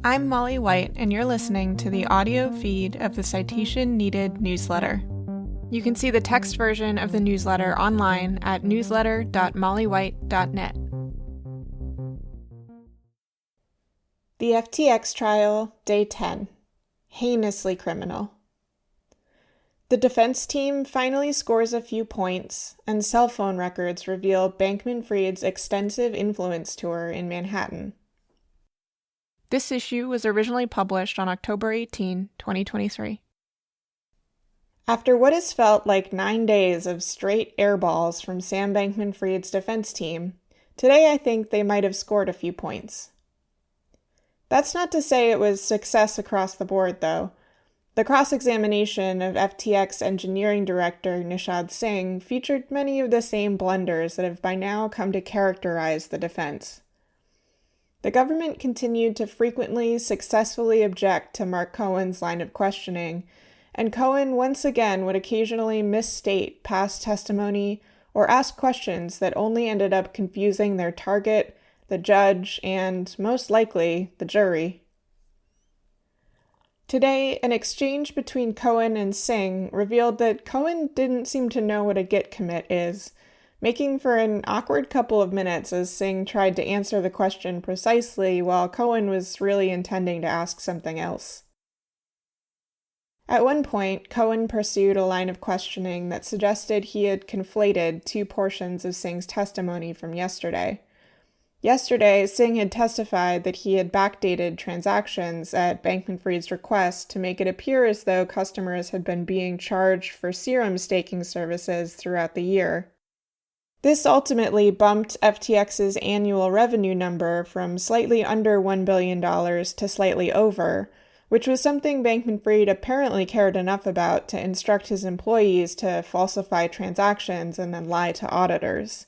I'm Molly White, and you're listening to the audio feed of the Citation Needed newsletter. You can see the text version of the newsletter online at newsletter.mollywhite.net. The FTX trial, Day 10. Heinously criminal. The defense team finally scores a few points, and cell phone records reveal Bankman-Fried's extensive influence tour in Manhattan. This issue was originally published on October 18, 2023. After what has felt like 9 days of straight airballs from Sam Bankman-Fried's defense team, today I think they might have scored a few points. That's not to say it was success across the board, though. The cross-examination of FTX engineering director Nishad Singh featured many of the same blunders that have by now come to characterize the defense. The government continued to frequently successfully object to Mark Cohen's line of questioning, and Cohen once again would occasionally misstate past testimony or ask questions that only ended up confusing their target, the judge, and, most likely, the jury. Today, an exchange between Cohen and Singh revealed that Cohen didn't seem to know what a git commit is, making for an awkward couple of minutes as Singh tried to answer the question precisely while Cohen was really intending to ask something else. At one point, Cohen pursued a line of questioning that suggested he had conflated two portions of Singh's testimony from yesterday. Yesterday, Singh had testified that he had backdated transactions at Bankman-Fried's request to make it appear as though customers had been being charged for serum staking services throughout the year. This ultimately bumped FTX's annual revenue number from slightly under $1 billion to slightly over, which was something Bankman-Fried apparently cared enough about to instruct his employees to falsify transactions and then lie to auditors.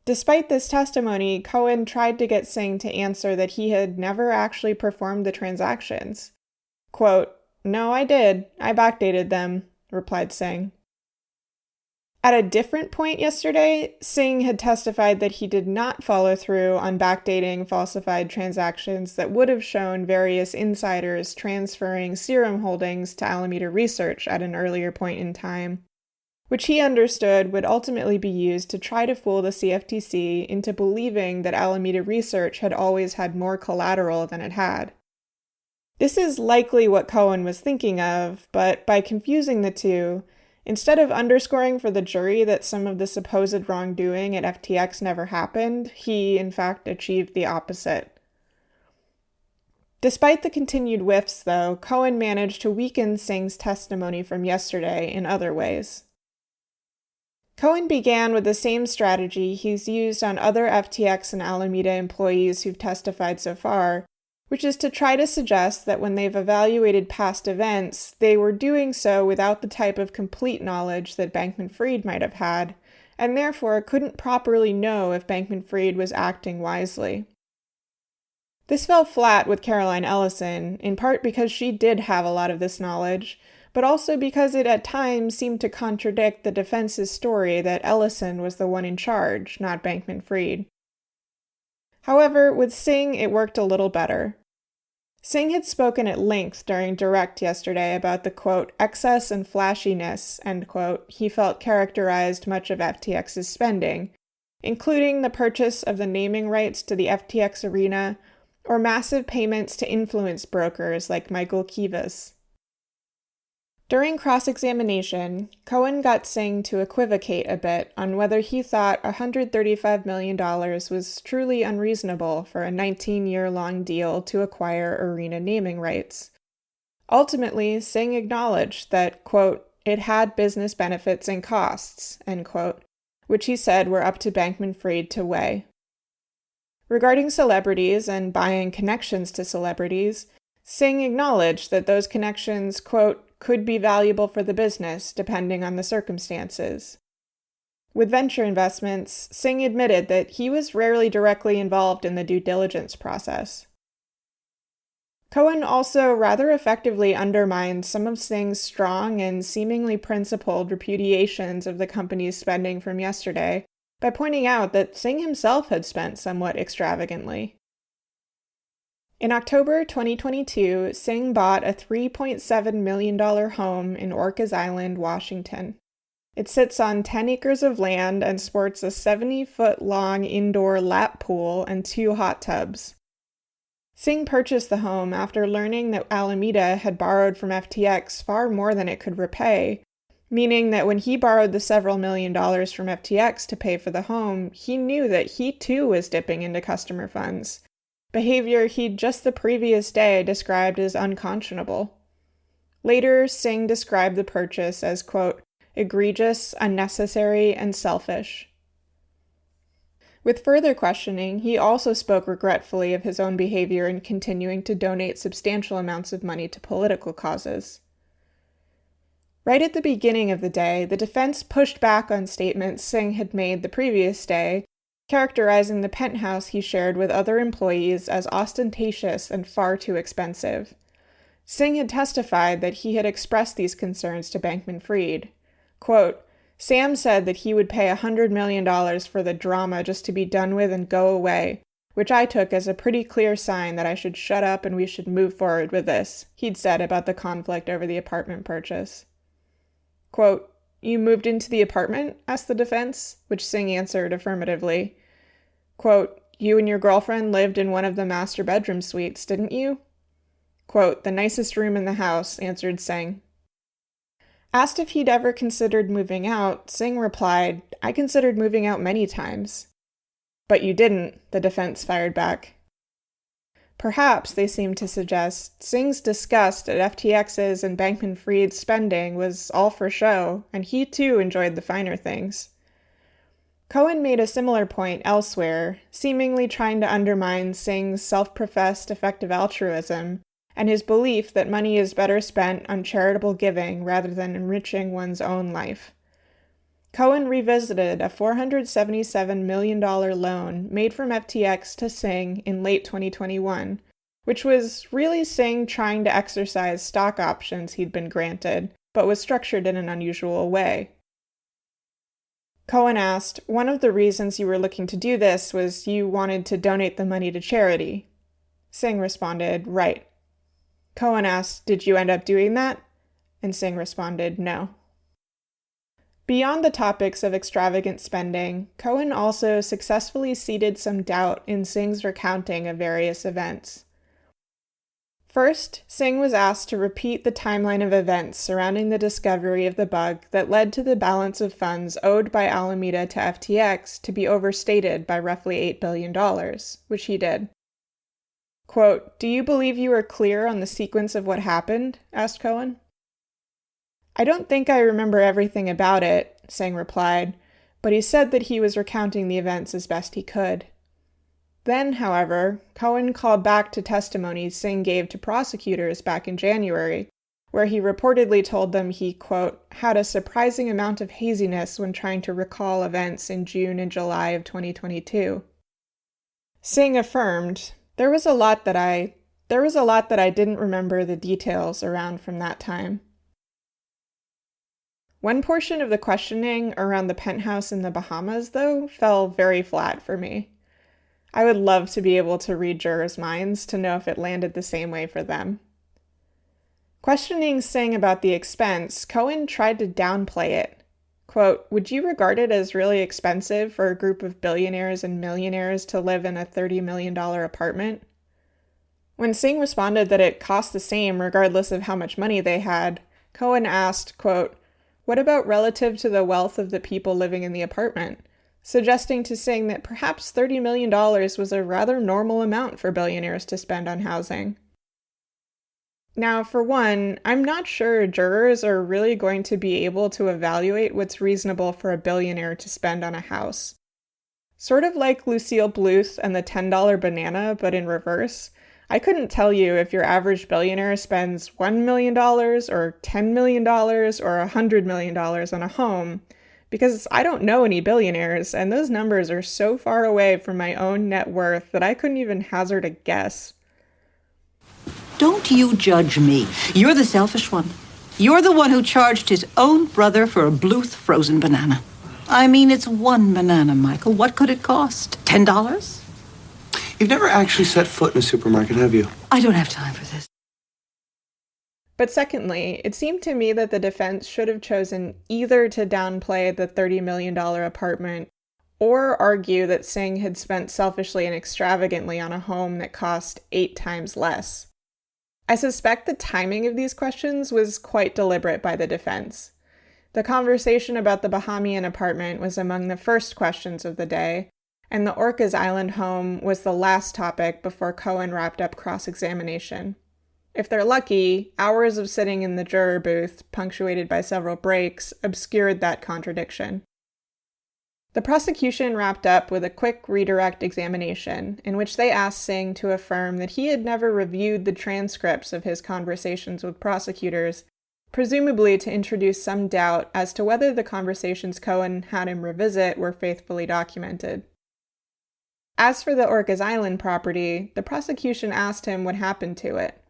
Despite this testimony, Cohen tried to get Singh to answer that he had never actually performed the transactions. Quote, "No, I did. I backdated them," replied Singh. At a different point yesterday, Singh had testified that he did not follow through on backdating falsified transactions that would have shown various insiders transferring serum holdings to Alameda Research at an earlier point in time, which he understood would ultimately be used to try to fool the CFTC into believing that Alameda Research had always had more collateral than it had. This is likely what Cohen was thinking of, but by confusing the two, instead of underscoring for the jury that some of the supposed wrongdoing at FTX never happened, he, in fact, achieved the opposite. Despite the continued whiffs, though, Cohen managed to weaken Singh's testimony from yesterday in other ways. Cohen began with the same strategy he's used on other FTX and Alameda employees who've testified so far, which is to try to suggest that when they've evaluated past events, they were doing so without the type of complete knowledge that Bankman-Fried might have had, and therefore couldn't properly know if Bankman-Fried was acting wisely. This fell flat with Caroline Ellison, in part because she did have a lot of this knowledge, but also because it at times seemed to contradict the defense's story that Ellison was the one in charge, not Bankman-Fried. However, with Singh, it worked a little better. Singh had spoken at length during direct yesterday about the, quote, excess and flashiness, end quote, he felt characterized much of FTX's spending, including the purchase of the naming rights to the FTX arena or massive payments to influence brokers like Michael Kivas. During cross-examination, Cohen got Singh to equivocate a bit on whether he thought $135 million was truly unreasonable for a 19-year-long deal to acquire arena naming rights. Ultimately, Singh acknowledged that, quote, it had business benefits and costs, end quote, which he said were up to Bankman-Fried to weigh. Regarding celebrities and buying connections to celebrities, Singh acknowledged that those connections, quote, could be valuable for the business, depending on the circumstances. With venture investments, Singh admitted that he was rarely directly involved in the due diligence process. Cohen also rather effectively undermined some of Singh's strong and seemingly principled repudiations of the company's spending from yesterday by pointing out that Singh himself had spent somewhat extravagantly. In October 2022, Singh bought a $3.7 million home in Orcas Island, Washington. It sits on 10 acres of land and sports a 70-foot-long indoor lap pool and 2 hot tubs. Singh purchased the home after learning that Alameda had borrowed from FTX far more than it could repay, meaning that when he borrowed the several million dollars from FTX to pay for the home, he knew that he too was dipping into customer funds, behavior he'd just the previous day described as unconscionable. Later, Singh described the purchase as, quote, egregious, unnecessary, and selfish. With further questioning, he also spoke regretfully of his own behavior in continuing to donate substantial amounts of money to political causes. Right at the beginning of the day, the defense pushed back on statements Singh had made the previous day, characterizing the penthouse he shared with other employees as ostentatious and far too expensive. Singh had testified that he had expressed these concerns to Bankman-Fried. Quote, Sam said that he would pay $100 million for the drama just to be done with and go away, which I took as a pretty clear sign that I should shut up and we should move forward with this, he'd said about the conflict over the apartment purchase. Quote, you moved into the apartment? Asked the defense, which Singh answered affirmatively. Quote, you and your girlfriend lived in one of the master bedroom suites, didn't you? Quote, the nicest room in the house, answered Singh. Asked if he'd ever considered moving out, Singh replied, I considered moving out many times. But you didn't, the defense fired back. Perhaps, they seemed to suggest, Singh's disgust at FTX's and Bankman-Fried's spending was all for show, and he too enjoyed the finer things. Cohen made a similar point elsewhere, seemingly trying to undermine Singh's self-professed effective altruism, and his belief that money is better spent on charitable giving rather than enriching one's own life. Cohen revisited a $477 million loan made from FTX to Singh in late 2021, which was really Singh trying to exercise stock options he'd been granted, but was structured in an unusual way. Cohen asked, one of the reasons you were looking to do this was you wanted to donate the money to charity. Singh responded, right. Cohen asked, did you end up doing that? And Singh responded, no. Beyond the topics of extravagant spending, Cohen also successfully seeded some doubt in Singh's recounting of various events. First, Singh was asked to repeat the timeline of events surrounding the discovery of the bug that led to the balance of funds owed by Alameda to FTX to be overstated by roughly $8 billion, which he did. Quote, do you believe you are clear on the sequence of what happened? Asked Cohen. I don't think I remember everything about it, Singh replied, but he said that he was recounting the events as best he could. Then, however, Cohen called back to testimony Singh gave to prosecutors back in January, where he reportedly told them he, quote, had a surprising amount of haziness when trying to recall events in June and July of 2022. Singh affirmed, There was a lot that I didn't remember the details around from that time. One portion of the questioning around the penthouse in the Bahamas, though, fell very flat for me. I would love to be able to read jurors' minds to know if it landed the same way for them. Questioning Singh about the expense, Cohen tried to downplay it. Quote, would you regard it as really expensive for a group of billionaires and millionaires to live in a $30 million apartment? When Singh responded that it cost the same regardless of how much money they had, Cohen asked, quote, what about relative to the wealth of the people living in the apartment? Suggesting to Singh that perhaps $30 million was a rather normal amount for billionaires to spend on housing. Now, for one, I'm not sure jurors are really going to be able to evaluate what's reasonable for a billionaire to spend on a house. Sort of like Lucille Bluth and the $10 banana, but in reverse. I couldn't tell you if your average billionaire spends $1 million or $10 million or $100 million on a home, because I don't know any billionaires, and those numbers are so far away from my own net worth that I couldn't even hazard a guess. Don't you judge me. You're the selfish one. You're the one who charged his own brother for a Bluth frozen banana. I mean, it's one banana, Michael. What could it cost? $10? You've never actually set foot in a supermarket, have you? I don't have time for this. But secondly, it seemed to me that the defense should have chosen either to downplay the $30 million apartment or argue that Singh had spent selfishly and extravagantly on a home that cost 8 times less. I suspect the timing of these questions was quite deliberate by the defense. The conversation about the Bahamian apartment was among the first questions of the day, and the Orcas Island home was the last topic before Cohen wrapped up cross-examination. If they're lucky, hours of sitting in the juror booth, punctuated by several breaks, obscured that contradiction. The prosecution wrapped up with a quick redirect examination, in which they asked Singh to affirm that he had never reviewed the transcripts of his conversations with prosecutors, presumably to introduce some doubt as to whether the conversations Cohen had him revisit were faithfully documented. As for the Orcas Island property, the prosecution asked him what happened to it.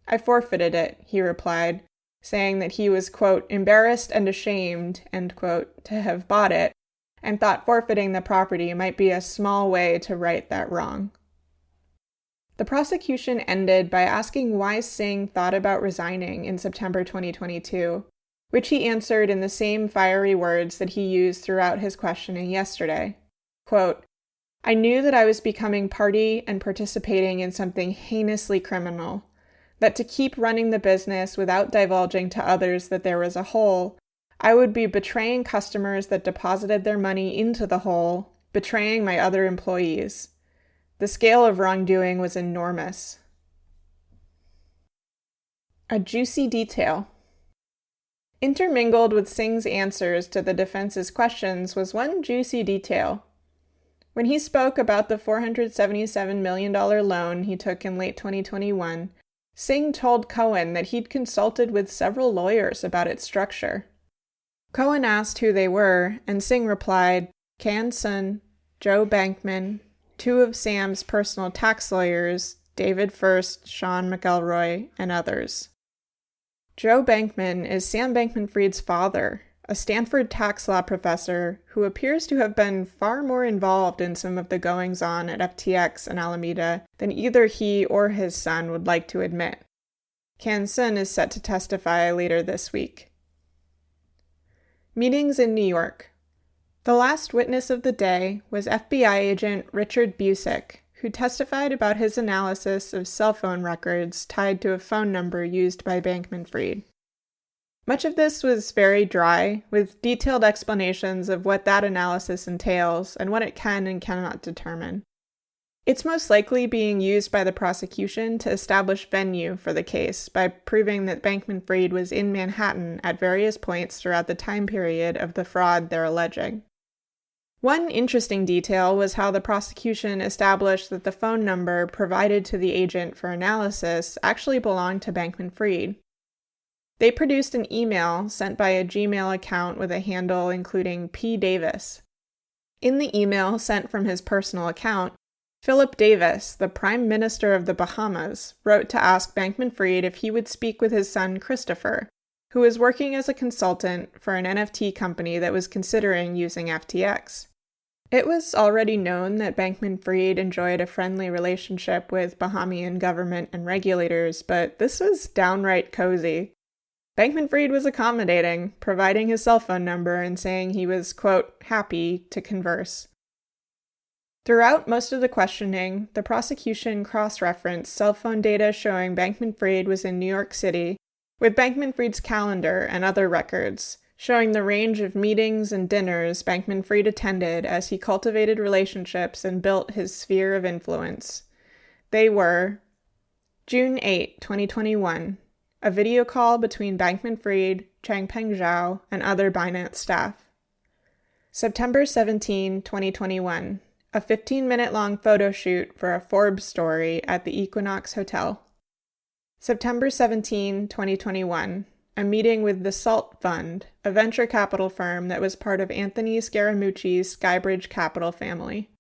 "I forfeited it," he replied, saying that he was, quote, "embarrassed and ashamed," end quote, to have bought it, and thought forfeiting the property might be a small way to right that wrong. The prosecution ended by asking why Singh thought about resigning in September 2022, which he answered in the same fiery words that he used throughout his questioning yesterday. Quote, "I knew that I was becoming party and participating in something heinously criminal, that to keep running the business without divulging to others that there was a hole, I would be betraying customers that deposited their money into the hole, betraying my other employees. The scale of wrongdoing was enormous." A juicy detail. Intermingled with Singh's answers to the defense's questions was one juicy detail. When he spoke about the $477 million loan he took in late 2021, Singh told Cohen that he'd consulted with several lawyers about its structure. Cohen asked who they were, and Singh replied, Can Sun, Joe Bankman, 2 of Sam's personal tax lawyers, David First, Sean McElroy, and others. Joe Bankman is Sam Bankman-Fried's father, a Stanford tax law professor who appears to have been far more involved in some of the goings-on at FTX and Alameda than either he or his son would like to admit. Can Sun is set to testify later this week. Meetings in New York. The last witness of the day was FBI agent Richard Busick, who testified about his analysis of cell phone records tied to a phone number used by Bankman-Fried. Much of this was very dry, with detailed explanations of what that analysis entails and what it can and cannot determine. It's most likely being used by the prosecution to establish venue for the case by proving that Bankman-Fried was in Manhattan at various points throughout the time period of the fraud they're alleging. One interesting detail was how the prosecution established that the phone number provided to the agent for analysis actually belonged to Bankman-Fried. They produced an email sent by a Gmail account with a handle including P. Davis. In the email sent from his personal account, Philip Davis, the Prime Minister of the Bahamas, wrote to ask Bankman-Fried if he would speak with his son Christopher, who was working as a consultant for an NFT company that was considering using FTX. It was already known that Bankman-Fried enjoyed a friendly relationship with Bahamian government and regulators, but this was downright cozy. Bankman-Fried was accommodating, providing his cell phone number and saying he was, quote, happy to converse. Throughout most of the questioning, the prosecution cross-referenced cell phone data showing Bankman-Fried was in New York City, with Bankman-Fried's calendar and other records, showing the range of meetings and dinners Bankman-Fried attended as he cultivated relationships and built his sphere of influence. They were June 8, 2021, a video call between Bankman-Fried, Changpeng Zhao, and other Binance staff. September 17, 2021, a 15-minute-long photo shoot for a Forbes story at the Equinox Hotel. September 17, 2021, a meeting with the SALT Fund, a venture capital firm that was part of Anthony Scaramucci's Skybridge Capital family.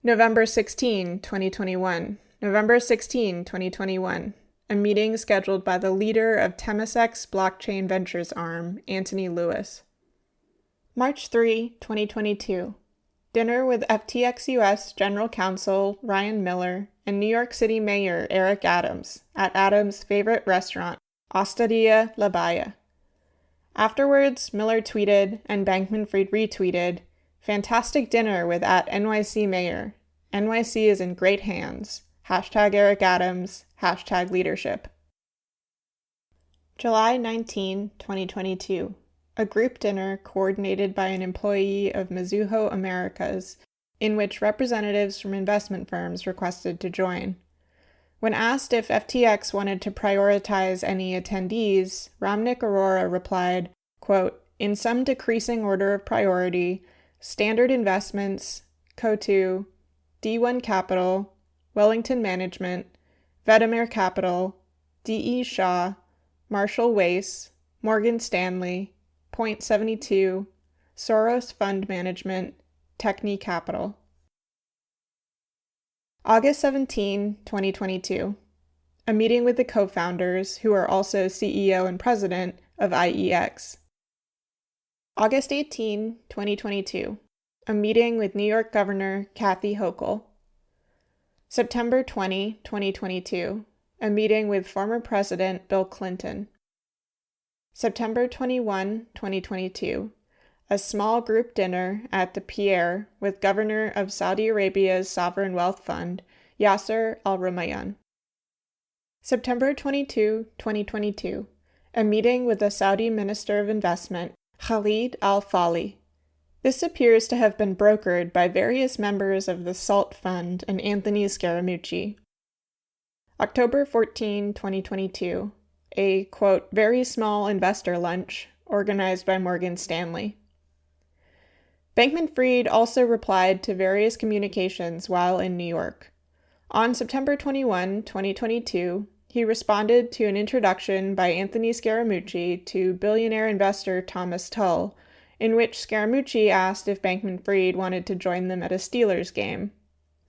November 16, 2021, November 16, 2021, a meeting scheduled by the leader of Temasek's blockchain ventures arm, Anthony Lewis. March 3, 2022, Dinner with FTX US General Counsel Ryan Miller and New York City Mayor Eric Adams at Adams' favorite restaurant, Osteria La Baya. Afterwards, Miller tweeted and Bankman-Fried retweeted, "Fantastic dinner with at NYC Mayor. NYC is in great hands. #Eric Adams, #leadership." July 19, 2022. A group dinner coordinated by an employee of Mizuho Americas, in which representatives from investment firms requested to join. When asked if FTX wanted to prioritize any attendees, Ramnik Arora replied, quote, "In some decreasing order of priority, Standard Investments, Coatue, D1 Capital, Wellington Management, Vedamer Capital, D.E. Shaw, Marshall Wace, Morgan Stanley, Point72, Soros Fund Management, Techni Capital." August 17, 2022. A meeting with the co-founders, who are also CEO and president of IEX. August 18, 2022. A meeting with New York Governor Kathy Hochul. September 20, 2022. A meeting with former President Bill Clinton. September 21, 2022. A small group dinner at the Pierre with Governor of Saudi Arabia's Sovereign Wealth Fund, Yasser Al-Rumayyan. September 22, 2022. A meeting with the Saudi Minister of Investment, Khalid Al-Fali. This appears to have been brokered by various members of the SALT Fund and Anthony Scaramucci. October 14, 2022. A, quote, very small investor lunch organized by Morgan Stanley. Bankman-Fried also replied to various communications while in New York. On September 21, 2022, he responded to an introduction by Anthony Scaramucci to billionaire investor Thomas Tull, in which Scaramucci asked if Bankman-Fried wanted to join them at a Steelers game.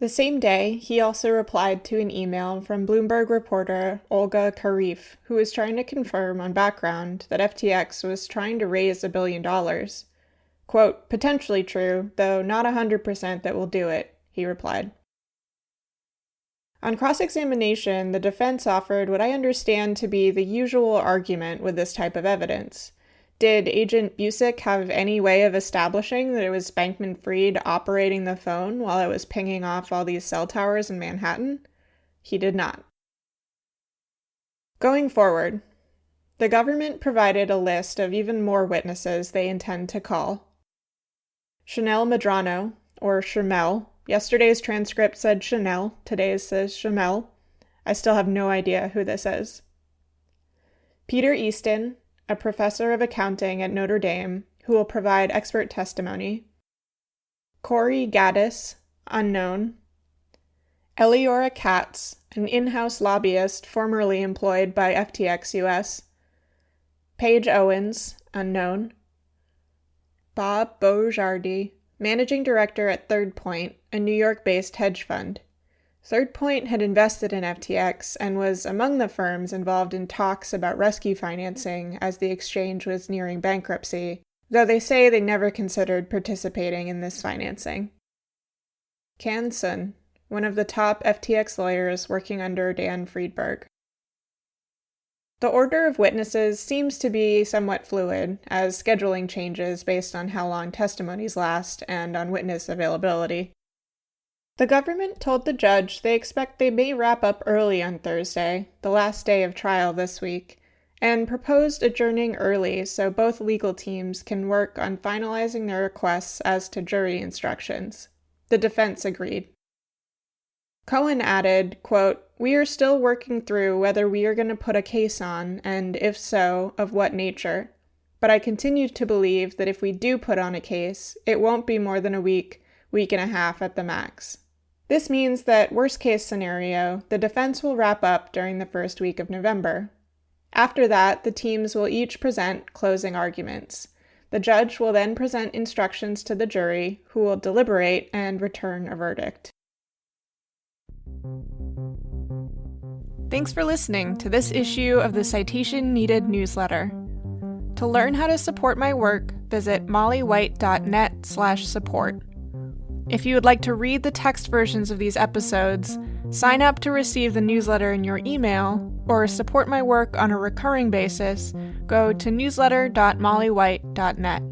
The same day, he also replied to an email from Bloomberg reporter Olga Karif, who was trying to confirm on background that FTX was trying to raise $1 billion. Quote, "Potentially true, though not 100% that will do it," he replied. On cross-examination, the defense offered what I understand to be the usual argument with this type of evidence. Did Agent Busick have any way of establishing that it was Bankman-Fried operating the phone while it was pinging off all these cell towers in Manhattan? He did not. Going forward, the government provided a list of even more witnesses they intend to call. Chanel Medrano, or Shamel. Yesterday's transcript said Chanel, today's says Shamel. I still have no idea who this is. Peter Easton, a professor of accounting at Notre Dame, who will provide expert testimony. Corey Gaddis, unknown. Eliora Katz, an in-house lobbyist formerly employed by FTX US. Paige Owens, unknown. Bob Beaujardi, managing director at Third Point, a New York-based hedge fund. Third Point had invested in FTX and was among the firms involved in talks about rescue financing as the exchange was nearing bankruptcy, though they say they never considered participating in this financing. Can Sun, one of the top FTX lawyers working under Dan Friedberg. The order of witnesses seems to be somewhat fluid, as scheduling changes based on how long testimonies last and on witness availability. The government told the judge they expect they may wrap up early on Thursday, the last day of trial this week, and proposed adjourning early so both legal teams can work on finalizing their requests as to jury instructions. The defense agreed. Cohen added, quote, "We are still working through whether we are going to put a case on, and if so, of what nature. But I continue to believe that if we do put on a case, it won't be more than a week and a half at the max. This means that, worst case scenario, the defense will wrap up during the first week of November. After that, the teams will each present closing arguments. The judge will then present instructions to the jury, who will deliberate and return a verdict." Thanks for listening to this issue of the Citation Needed newsletter. To learn how to support my work, visit mollywhite.net/support. If you would like to read the text versions of these episodes, sign up to receive the newsletter in your email, or support my work on a recurring basis, go to newsletter.mollywhite.net.